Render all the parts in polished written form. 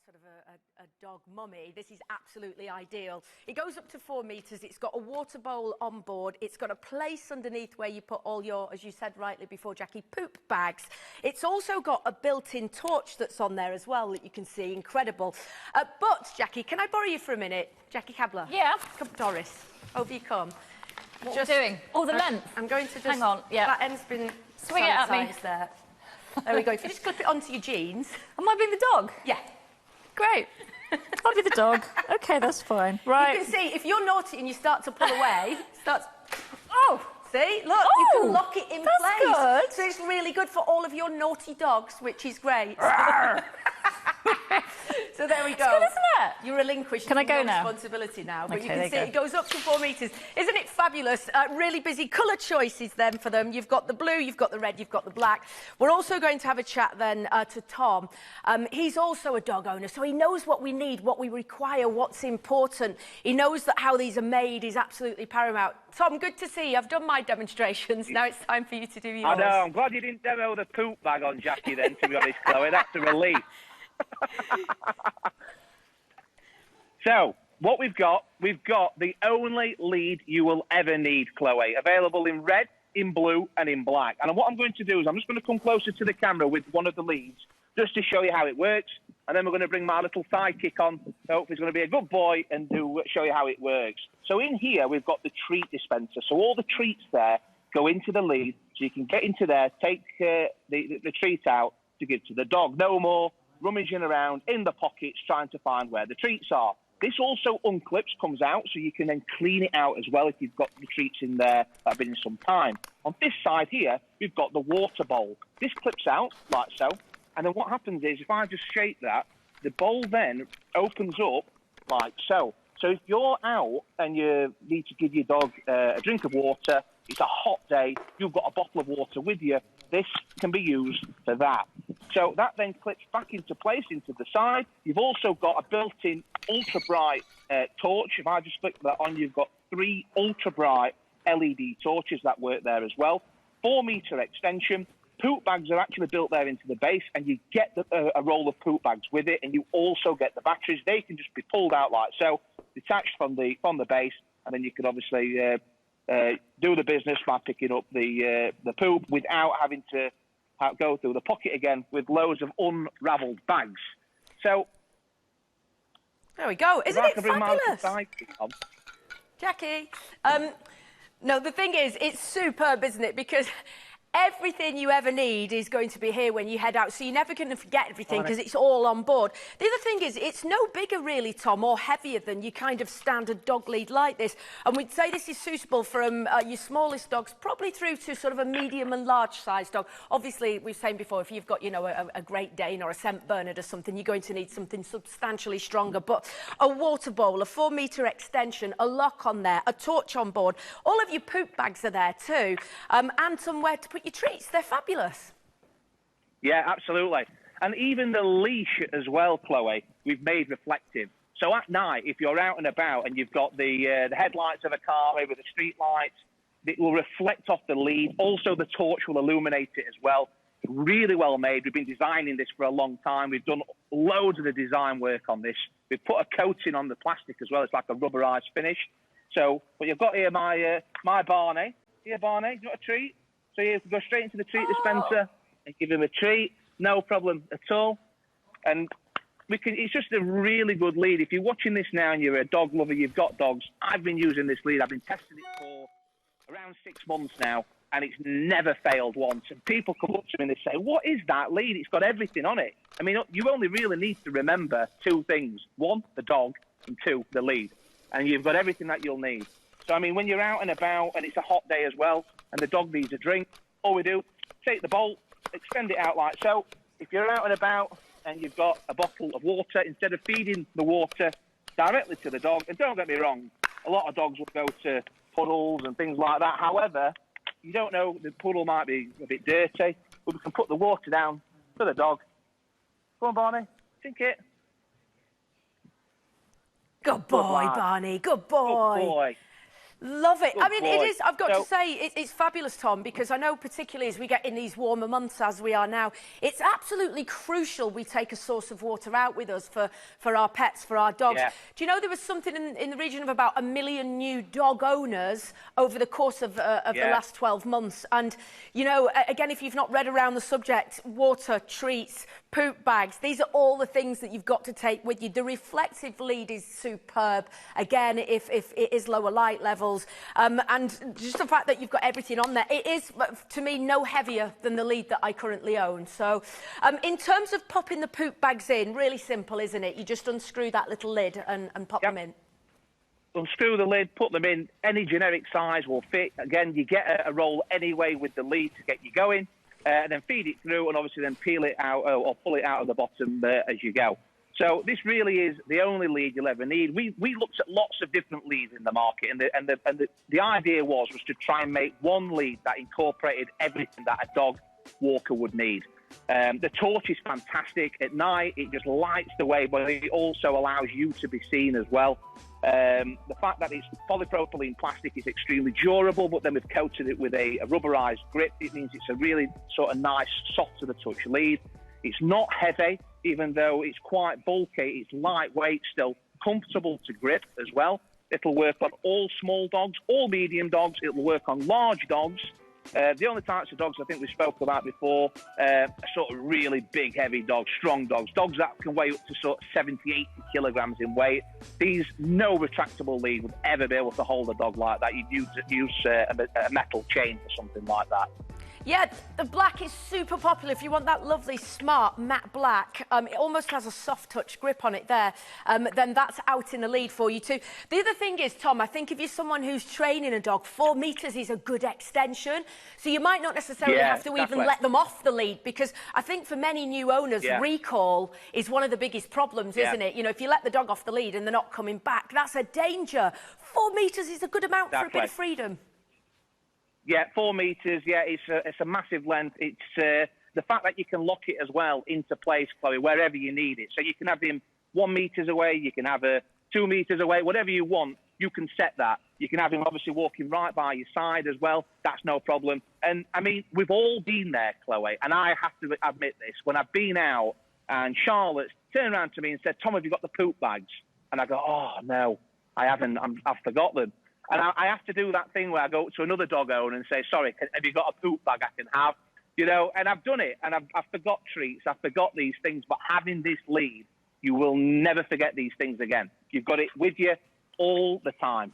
sort of a dog mummy, this is absolutely ideal. It goes up to 4 meters. It's got a water bowl on board. It's got a place underneath where you put all your, as you said rightly before, Jackie, poop bags. It's also got a built-in torch that's on there as well that you can see. Incredible. But, Jackie, can I borrow you for a minute? Jackie Cabler. Yeah. Come, Doris, over you come. What are we doing? Oh, the length. I'm going to just... Hang on, yeah. That end's been swing it at me. There. There we go. If you just clip it onto your jeans. Am I being the dog? Yeah. Great. I'll be the dog. Okay, that's fine. Right. You can see, if you're naughty and you start to pull away, starts... Oh! See? Look, you can lock it in place. Good. So it's really good for all of your naughty dogs, which is great. So there we go. It's good, isn't it? You relinquish Can I go now? responsibility now. But okay, you can see it goes up to 4 meters. Isn't it fabulous? Really busy colour choices then for them. You've got the blue, you've got the red, you've got the black. We're also going to have a chat then to Tom. He's also a dog owner, so he knows what we need, what we require, what's important. He knows that how these are made is absolutely paramount. Tom, good to see you. I've done my demonstrations. Now it's time for you to do yours. I know. I'm glad you didn't demo the poop bag on Jackie then, to be honest, Chloe. That's a relief. So, what we've got the only lead you will ever need, Chloe. Available in red, in blue, and in black. And what I'm going to do is I'm just going to come closer to the camera with one of the leads, just to show you how it works. And then we're going to bring my little sidekick on. Hopefully he's going to be a good boy and show you how it works. So in here, we've got the treat dispenser. So all the treats there go into the lead. So you can get into there, take the treat out to give to the dog. No more rummaging around in the pockets trying to find where the treats are. This also unclips, comes out, so you can then clean it out as well if you've got the treats in there that have been in some time. On this side here, we've got the water bowl. This clips out like so, and then what happens is if I just shake that, the bowl then opens up like so. So if you're out and you need to give your dog a drink of water, it's a hot day, you've got a bottle of water with you, this can be used for that. So that then clips back into place into the side. You've also got a built-in ultra-bright torch. If I just flick that on, you've got 3 ultra-bright LED torches that work there as well. 4-meter extension. Poop bags are actually built there into the base, and you get a roll of poop bags with it, and you also get the batteries. They can just be pulled out like so, detached from the base, and then you can obviously do the business by picking up the poop without having to go through the pocket again with loads of unravelled bags. So there we go. Isn't it fabulous? Jackie, no, the thing is, it's superb, isn't it? Because everything you ever need is going to be here when you head out, so you're never going to forget everything because it's all on board. The other thing is, it's no bigger really, Tom, or heavier than your kind of standard dog lead like this. And we'd say this is suitable from your smallest dogs, probably through to sort of a medium and large sized dog. Obviously, we've said before, if you've got, you know, a Great Dane or a St Bernard or something, you're going to need something substantially stronger. But a water bowl, a 4-meter extension, a lock on there, a torch on board, all of your poop bags are there too, and somewhere to put your treats. They're fabulous. Yeah, absolutely. And even the leash as well, Chloe, we've made reflective. So at night, if you're out and about and you've got the headlights of a car over the street lights, it will reflect off the lead. Also, the torch will illuminate it as well. Really well made. We've been designing this for a long time. We've done loads of the design work on this. We've put a coating on the plastic as well. It's like a rubberized finish. So, what you've got here, my Barney. Here, Barney, you got a treat? So you can go straight into the treat dispenser and give him a treat, no problem at all. And it's just a really good lead. If you're watching this now and you're a dog lover, you've got dogs, I've been using this lead. I've been testing it for around 6 months now, and it's never failed once. And people come up to me and they say, what is that lead? It's got everything on it. I mean, you only really need to remember 2 things. 1, the dog, and 2, the lead. And you've got everything that you'll need. So, I mean, when you're out and about and it's a hot day as well and the dog needs a drink, all we do, take the bowl, extend it out like so. If you're out and about and you've got a bottle of water, instead of feeding the water directly to the dog, and don't get me wrong, a lot of dogs will go to puddles and things like that. However, you don't know, the puddle might be a bit dirty, but we can put the water down for the dog. Come on, Barney, drink it. Good boy, Barney, good boy. Good boy. Love it. Good I mean, boy. it is, I've got to say, it's fabulous, Tom, because I know particularly as we get in these warmer months as we are now, it's absolutely crucial we take a source of water out with us for our pets, for our dogs. Yeah. Do you know there was something in the region of about 1 million new dog owners over the course of the last 12 months? And, you know, again, if you've not read around the subject, water, treats, poop bags, these are all the things that you've got to take with you. The reflective lead is superb, again, if it is lower light levels. And just the fact that you've got everything on there, it is, to me, no heavier than the lead that I currently own. So in terms of popping the poop bags in, really simple, isn't it? You just unscrew that little lid and pop them in. Unscrew the lid, put them in. Any generic size will fit. Again, you get a roll anyway with the lead to get you going, and then feed it through, and obviously then peel it out or pull it out of the bottom as you go. So this really is the only lead you'll ever need. We looked at lots of different leads in the market, and the idea was to try and make one lead that incorporated everything that a dog walker would need. The torch is fantastic. At night, it just lights the way, but it also allows you to be seen as well. The fact that it's polypropylene plastic is extremely durable, but then we've coated it with a rubberized grip. It means it's a really sort of nice, soft to the touch lead. It's not heavy, even though it's quite bulky. It's lightweight, still comfortable to grip as well. It'll work on all small dogs, all medium dogs. It'll work on large dogs. The only types of dogs I think we spoke about before are sort of really big, heavy dogs, strong dogs, dogs that can weigh up to sort of 70, 80 kilograms in weight. No retractable lead would ever be able to hold a dog like that. You'd use a metal chain or something like that. Yeah, the black is super popular. If you want that lovely, smart, matte black, it almost has a soft touch grip on it there, then that's out in the lead for you too. The other thing is, Tom, I think if you're someone who's training a dog, 4 metres is a good extension. So you might not necessarily have to even let them off the lead, because I think for many new owners, recall is one of the biggest problems, isn't it? You know, if you let the dog off the lead and they're not coming back, that's a danger. 4 metres is a good amount for a bit of freedom. Yeah, 4 metres, yeah, it's a massive length. It's the fact that you can lock it as well into place, Chloe, wherever you need it. So you can have him 1 metre away, you can have 2 metres away, whatever you want, you can set that. You can have him obviously walking right by your side as well. That's no problem. And, I mean, we've all been there, Chloe, and I have to admit this. When I've been out and Charlotte's turned around to me and said, Tom, have you got the poop bags? And I go, oh, no, I haven't. I've forgot them. And I have to do that thing where I go to another dog owner and say, sorry, have you got a poop bag I can have? You know, and I've done it, and I've forgot treats, I've forgot these things, but having this lead, you will never forget these things again. You've got it with you all the time.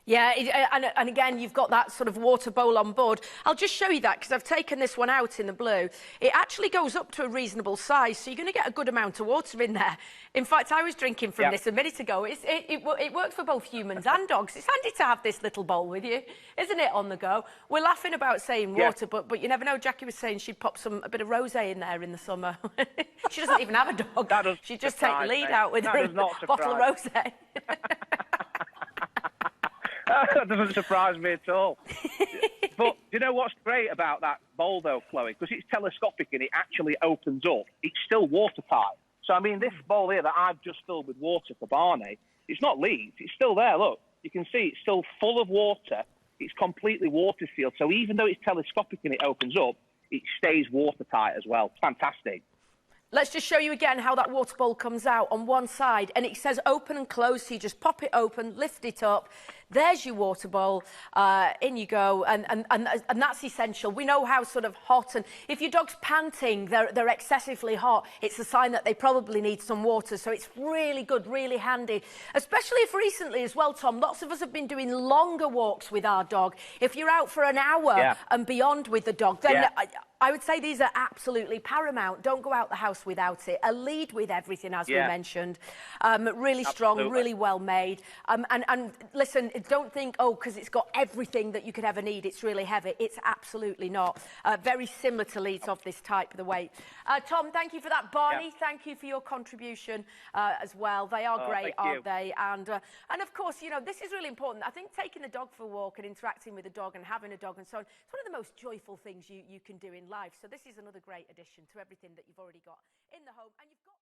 Yeah, and again, you've got that sort of water bowl on board. I'll just show you that because I've taken this one out in the blue. It actually goes up to a reasonable size, so you're going to get a good amount of water in there. In fact, I was drinking from this a minute ago. It works for both humans and dogs. It's handy to have this little bowl with you, isn't it, on the go? We're laughing about saying water, but you never know. Jackie was saying she'd pop a bit of rosé in there in the summer. She doesn't even have a dog. She'd just take the lead out with her bottle of rosé. That doesn't surprise me at all. But do you know what's great about that bowl, though, Chloe? Because it's telescopic and it actually opens up. It's still watertight. So, I mean, this bowl here that I've just filled with water for Barney, it's not leaked. It's still there, look. You can see it's still full of water. It's completely water sealed. So even though it's telescopic and it opens up, it stays watertight as well. It's fantastic. Let's just show you again how that water bowl comes out on one side, and it says open and close, so you just pop it open, lift it up, there's your water bowl, in you go, and that's essential. We know how sort of hot, and if your dog's panting, they're excessively hot, it's a sign that they probably need some water, so it's really good, really handy, especially if recently as well, Tom, lots of us have been doing longer walks with our dog. If you're out for an hour and beyond with the dog, then I would say these are absolutely paramount. Don't go out the house without it. A lead with everything, as we mentioned. Really strong, really well made. And listen, don't think, oh, because it's got everything that you could ever need, it's really heavy. It's absolutely not. Very similar to leads of this type, the weight. Tom, thank you for that. Barney, thank you for your contribution as well. They are great, aren't they? And of course, you know, this is really important. I think taking the dog for a walk and interacting with the dog and having a dog and so on, it's one of the most joyful things you can do in life. So this is another great addition to everything that you've already got in the home. And you've got